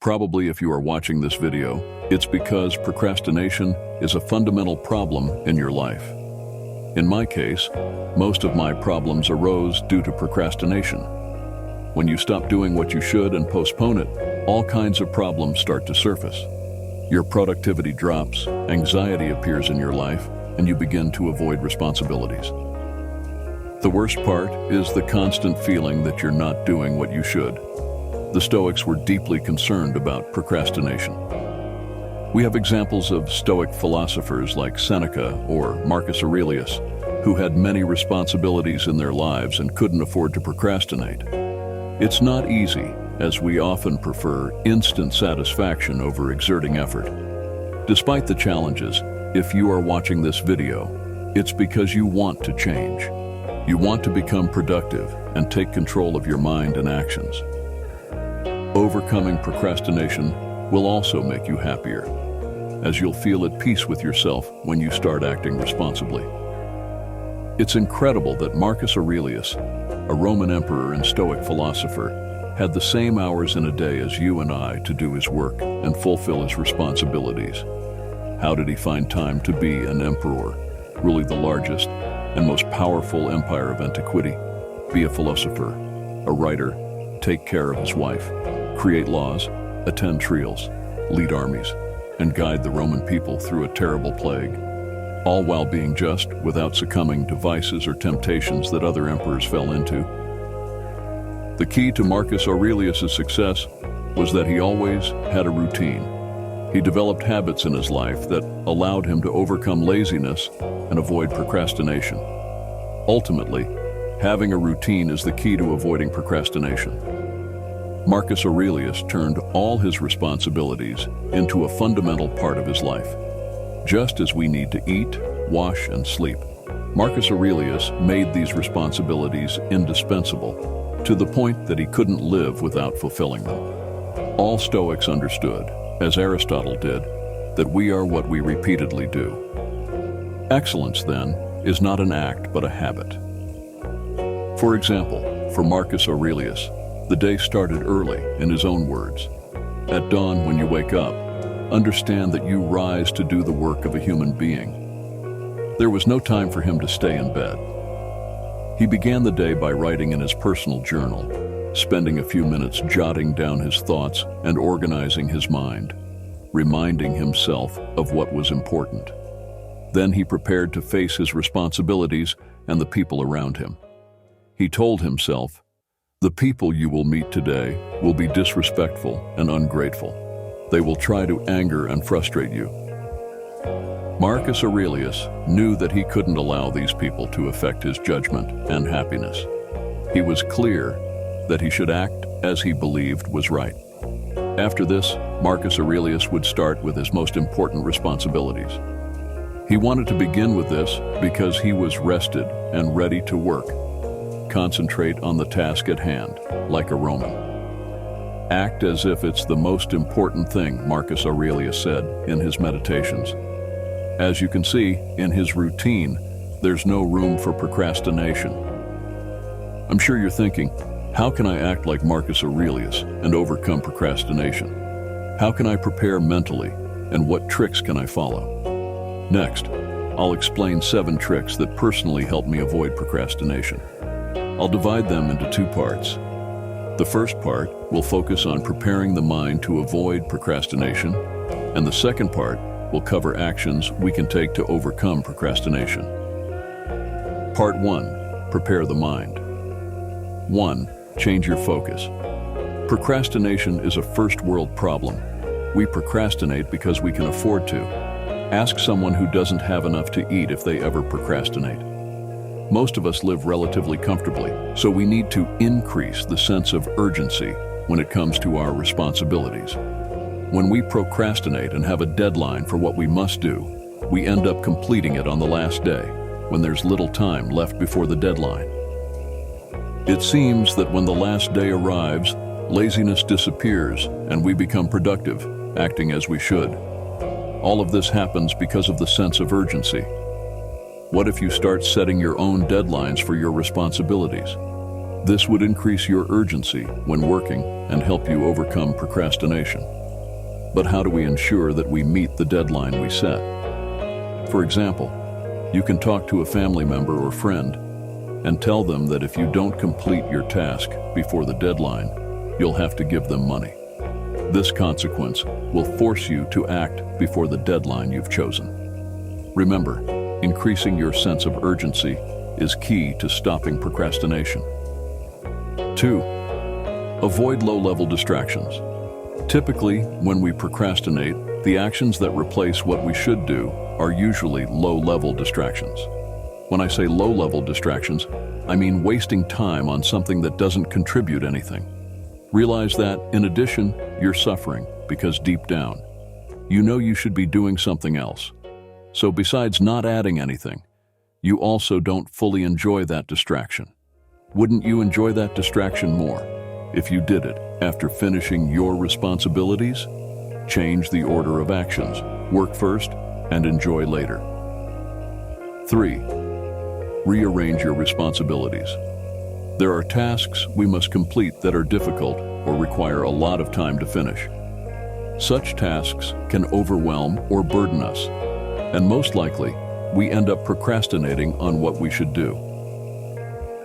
Probably if you are watching this video, it's because procrastination is a fundamental problem in your life. In my case, most of my problems arose due to procrastination. When you stop doing what you should and postpone it, all kinds of problems start to surface. Your productivity drops, anxiety appears in your life, and you begin to avoid responsibilities. The worst part is the constant feeling that you're not doing what you should. The Stoics were deeply concerned about procrastination. We have examples of Stoic philosophers like Seneca or Marcus Aurelius, who had many responsibilities in their lives and couldn't afford to procrastinate. It's not easy, as we often prefer instant satisfaction over exerting effort. Despite the challenges, if you are watching this video, it's because you want to change. You want to become productive and take control of your mind and actions. Overcoming procrastination will also make you happier, as you'll feel at peace with yourself when you start acting responsibly. It's incredible that Marcus Aurelius, a Roman emperor and Stoic philosopher, had the same hours in a day as you and I to do his work and fulfill his responsibilities. How did he find time to be an emperor, really the largest and most powerful empire of antiquity, be a philosopher, a writer, take care of his wife, create laws, attend trials, lead armies, and guide the Roman people through a terrible plague, all while being just without succumbing to vices or temptations that other emperors fell into? The key to Marcus Aurelius' success was that he always had a routine. He developed habits in his life that allowed him to overcome laziness and avoid procrastination. Ultimately, having a routine is the key to avoiding procrastination. Marcus Aurelius turned all his responsibilities into a fundamental part of his life. Just as we need to eat, wash, and sleep, Marcus Aurelius made these responsibilities indispensable, to the point that he couldn't live without fulfilling them. All Stoics understood, as Aristotle did, that we are what we repeatedly do. Excellence, then, is not an act but a habit. For example, for Marcus Aurelius, the day started early, in his own words. At dawn, when you wake up, understand that you rise to do the work of a human being. There was no time for him to stay in bed. He began the day by writing in his personal journal, spending a few minutes jotting down his thoughts and organizing his mind, reminding himself of what was important. Then he prepared to face his responsibilities and the people around him. He told himself, "The people you will meet today will be disrespectful and ungrateful. They will try to anger and frustrate you." Marcus Aurelius knew that he couldn't allow these people to affect his judgment and happiness. He was clear that he should act as he believed was right. After this, Marcus Aurelius would start with his most important responsibilities. He wanted to begin with this because he was rested and ready to work. Concentrate on the task at hand, like a Roman. Act as if it's the most important thing, Marcus Aurelius said in his meditations. As you can see, in his routine, there's no room for procrastination. I'm sure you're thinking, how can I act like Marcus Aurelius and overcome procrastination? How can I prepare mentally, and what tricks can I follow? Next, I'll explain 7 tricks that personally help me avoid procrastination. I'll divide them into 2 parts. The first part will focus on preparing the mind to avoid procrastination, and the second part will cover actions we can take to overcome procrastination. Part 1. Prepare the mind. 1. Change your focus. Procrastination is a first-world problem. We procrastinate because we can afford to. Ask someone who doesn't have enough to eat if they ever procrastinate. Most of us live relatively comfortably, so we need to increase the sense of urgency when it comes to our responsibilities. When we procrastinate and have a deadline for what we must do, we end up completing it on the last day, when there's little time left before the deadline. It seems that when the last day arrives, laziness disappears and we become productive, acting as we should. All of this happens because of the sense of urgency. What if you start setting your own deadlines for your responsibilities? This would increase your urgency when working and help you overcome procrastination. But how do we ensure that we meet the deadline we set? For example, you can talk to a family member or friend and tell them that if you don't complete your task before the deadline, you'll have to give them money. This consequence will force you to act before the deadline you've chosen. Remember, increasing your sense of urgency is key to stopping procrastination. 2. Avoid low-level distractions. Typically, when we procrastinate, the actions that replace what we should do are usually low-level distractions. When I say low-level distractions, I mean wasting time on something that doesn't contribute anything. Realize that, in addition, you're suffering because deep down, you know you should be doing something else. So besides not adding anything, you also don't fully enjoy that distraction. Wouldn't you enjoy that distraction more if you did it after finishing your responsibilities? Change the order of actions. Work first and enjoy later. 3. Rearrange your responsibilities. There are tasks we must complete that are difficult or require a lot of time to finish. Such tasks can overwhelm or burden us, and most likely, we end up procrastinating on what we should do.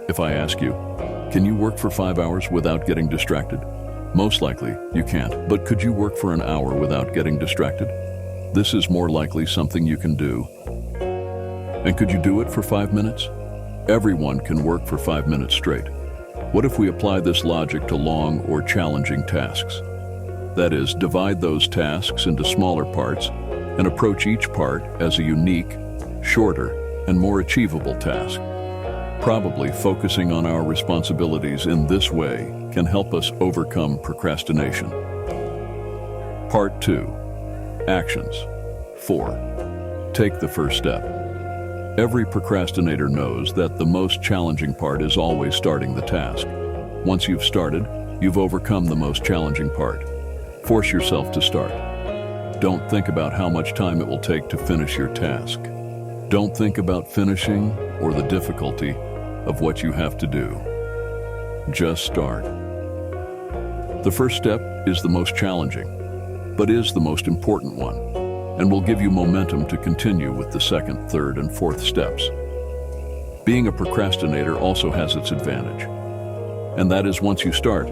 If I ask you, can you work for 5 hours without getting distracted? Most likely, you can't, but could you work for an hour without getting distracted? This is more likely something you can do. And could you do it for 5 minutes? Everyone can work for 5 minutes straight. What if we apply this logic to long or challenging tasks? That is, divide those tasks into smaller parts and approach each part as a unique, shorter, and more achievable task. Probably focusing on our responsibilities in this way can help us overcome procrastination. Part 2. Actions. 4. Take the first step. Every procrastinator knows that the most challenging part is always starting the task. Once you've started, you've overcome the most challenging part. Force yourself to start. Don't think about how much time it will take to finish your task. Don't think about finishing or the difficulty of what you have to do. Just start. The first step is the most challenging, but is the most important one, and will give you momentum to continue with the second, third, and fourth steps. Being a procrastinator also has its advantage, and that is once you start,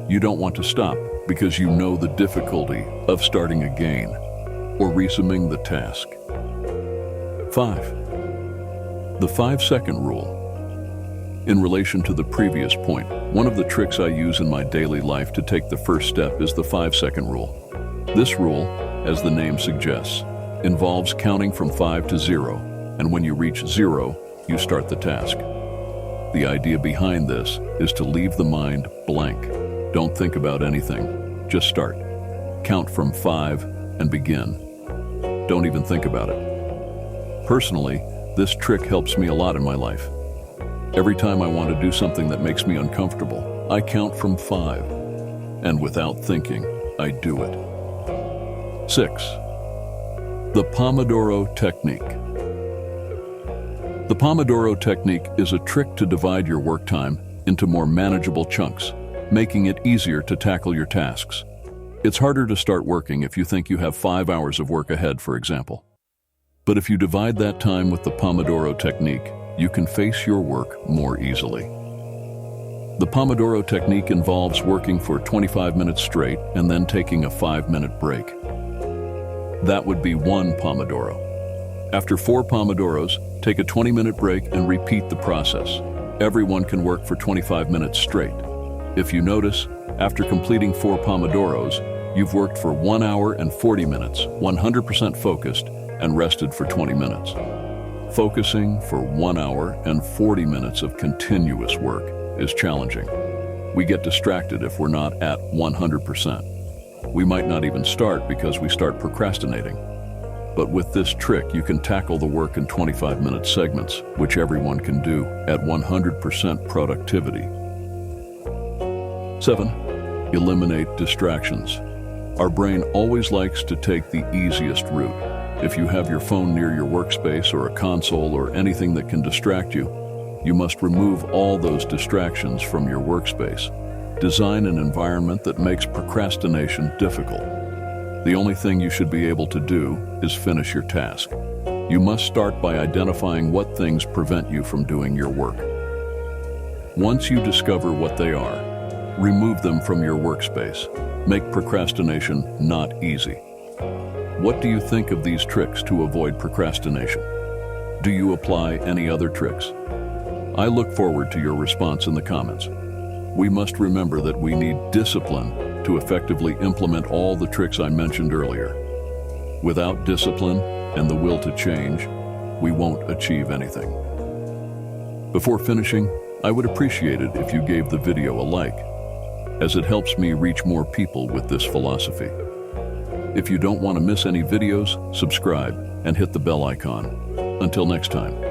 you don't want to stop because you know the difficulty of starting again or resuming the task. 5. The 5-second rule. In relation to the previous point, one of the tricks I use in my daily life to take the first step is the 5-second rule. This rule, as the name suggests, involves counting from 5 to 0, and when you reach 0, you start the task. The idea behind this is to leave the mind blank. Don't think about anything, just start. Count from 5 and begin. Don't even think about it. Personally, this trick helps me a lot in my life. Every time I want to do something that makes me uncomfortable, I count from 5, and without thinking, I do it. 6. The Pomodoro Technique. The Pomodoro Technique is a trick to divide your work time into more manageable chunks, making it easier to tackle your tasks. It's harder to start working if you think you have 5 hours of work ahead, for example. But if you divide that time with the Pomodoro Technique, you can face your work more easily. The Pomodoro Technique involves working for 25 minutes straight and then taking a 5-minute break. That would be 1 Pomodoro. After 4 Pomodoros, take a 20-minute break and repeat the process. Everyone can work for 25 minutes straight. If you notice, after completing 4 Pomodoros, you've worked for 1 hour and 40 minutes, 100% focused, and rested for 20 minutes. Focusing for 1 hour and 40 minutes of continuous work is challenging. We get distracted if we're not at 100%. We might not even start because we start procrastinating. But with this trick, you can tackle the work in 25-minute segments, which everyone can do at 100% productivity. 7. Eliminate distractions. Our brain always likes to take the easiest route. If you have your phone near your workspace or a console or anything that can distract you, You must remove all those distractions from your workspace. Design an environment that makes procrastination difficult. The only thing you should be able to do is finish your task. You must start by identifying what things prevent you from doing your work. Once you discover what they are, remove them from your workspace. Make procrastination not easy. What do you think of these tricks to avoid procrastination? Do you apply any other tricks? I look forward to your response in the comments. We must remember that we need discipline to effectively implement all the tricks I mentioned earlier. Without discipline and the will to change, we won't achieve anything. Before finishing, I would appreciate it if you gave the video a like, as it helps me reach more people with this philosophy. If you don't want to miss any videos, subscribe and hit the bell icon. Until next time.